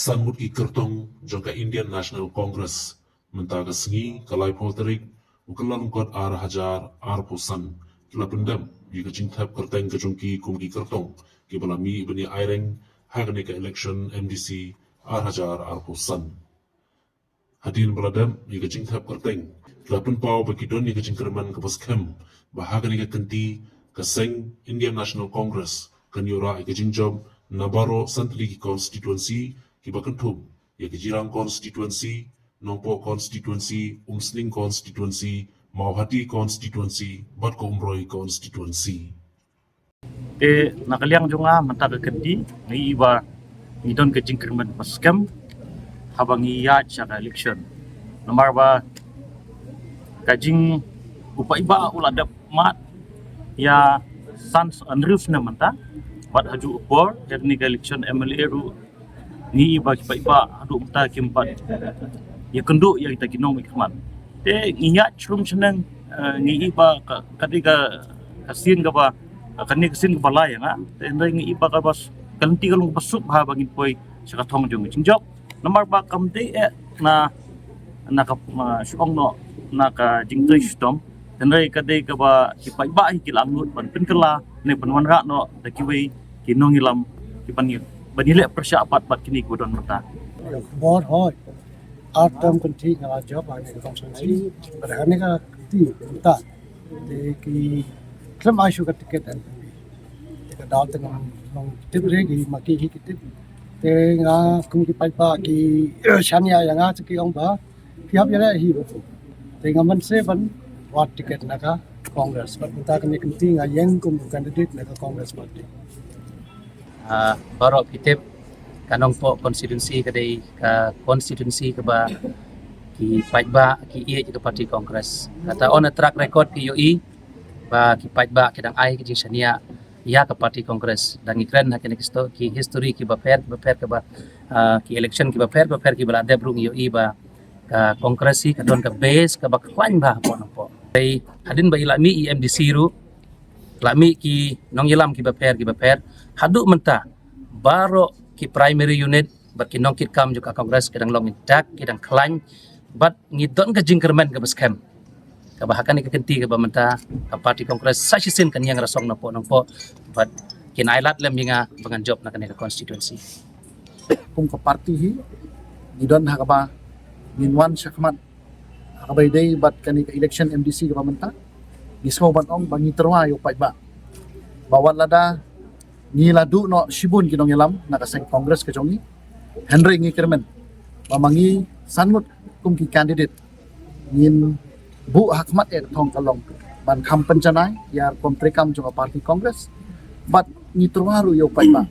Sanmut ki kertong jongka Indian National Congress mentaga sengi kalai polterik ukelang kot ar hajar ar pusan kila pendam jika cingtap kerteng kejongki kumki kertong ki balami bani aireng hagani ke election MDC ar hajar ar pusan hadin beladam jika cingtap kerteng kila penpau bagi don jika cingkerman ke poskem bahagani ke kenti keseng Indian National Congress kenyura ke jingjob Nabaro Santli Constituency Kibakentum, ya Kejirang Constituency, Nongpo Constituency, Umsling Constituency, Mauhati Constituency, Batko Umroi Constituency. Nakaliang junga mantag kendi ngi iba ngidon ke jingkerman paskam habang iya cara election. Nomor ba kajing upa iba uladap mat ya sans unroof na manta bat haju upor dari election MLA ru ni iba iba adu mata kimpat ya kendo ya kita kinong ikmat te ngiya chrum seneng ni iba kadika kasin ka ba kani kasin ka balay nga te ngi iba ka bas kanti kalung pasuk ha bangin poy sa kathong jung jingjok nomor ba kamte na ka suong no na ka jingtoy stom tenrai kadai ka ba ipa iba hikilangut ban penkela ne panwanra no dakiway kinong ilam kipanir banilek persyapat bat kini kudon mata. बहुत है आठ term country का जॉब आने का कंसल्टेंसी रहने का ती होता है कि क्लम आशु का टिकट है एक डाल तक हम टिप रहेगी मकी की टिप ते nga kum ki pai pa ki shania ya nga ki ong ba phiap ya hi bo te nga man se ban wat ticket na ka congress but ta ka ni kunti nga yang kum candidate na ka congress party Barok kitip kanong po constituency kadai ka constituency ka ba ki paitba ki ie ka party congress kata on a track record ki UI ba ki paitba kidang ai ki sania ya ka party congress dan ikran hakin ki history ki ba fair ka ba ki election ki ba fair ki bala debrung UI ba ka congress ka don ka base ka ba kwan ba po dai hadin ba ilami EMDC ru lami ki nong ilam ki ba fair hadu menta baro ki primary unit bat ki nong kit kam juga kongres kadang long intak kadang klan bat ngidon ka jingkerman ka baskem ka bahakan ka kenti ka bamenta ka party kongres sasisin kan yang rasong na po bat kinailat lem nga bangan job na kanila constituency kung ka party hi ngidon ha ka ba minwan syakmat ha ka bay day bat kani ka election MDC ka bamenta gismo ban ong bangi terwa yo pai ba bawat lada ni ladu no shibun kinong yalam nakaseng congress ka jongi Henry ngi kermen mamangi sanmut kum ki candidate ngin bu hakmat e thong kalong ban kham panjanai yar komprekam jonga party congress bat ni terwaru yo pai ba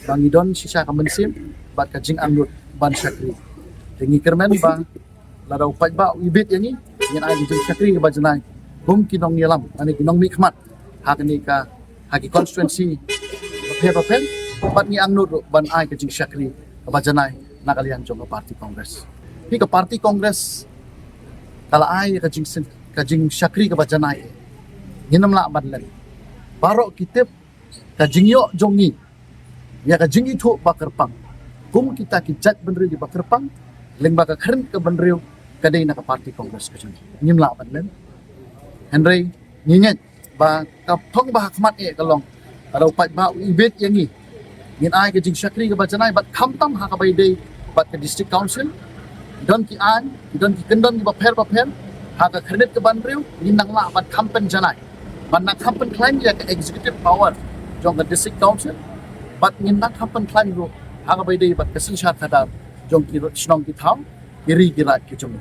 bangi don sisa ka mensim bat ka jing angut ban sakri ngi kermen ba lada pai ba ibit yangi ngin ai jing sakri ka bajanai hum kinong yalam ani kinong mikmat hakni ka haki constituency paper bat ni angnut ban ai ka jing shakri bajanai nakalian jong party congress hi ka party congress kala ai ka jing shakri ka bajanai nginam la ban len baro kitip ka jing yo jongi ya ka jing itu bakerpang kum kita ki jat benri di bakerpang leng ba ka khern ka benri kadai na ka party congress ka jong ngim la ban len Henry nginget ba ka thong ba hakmat e kalong ada upat ba ibet yangi ngin ai ke jing shakri ke bajanai bat khamtam ha ka bai dei bat ke district council don ki an don ki kendon ki ba pher ha ka kredit ke banriu ngin nang la bat khampen janai ban nak khampen claim ya ke executive power jong ke district council bat ngin nak khampen claim ro ha ka bai dei bat ke sing shat kadar jong ki snong ki thau kiri ki rat ki jong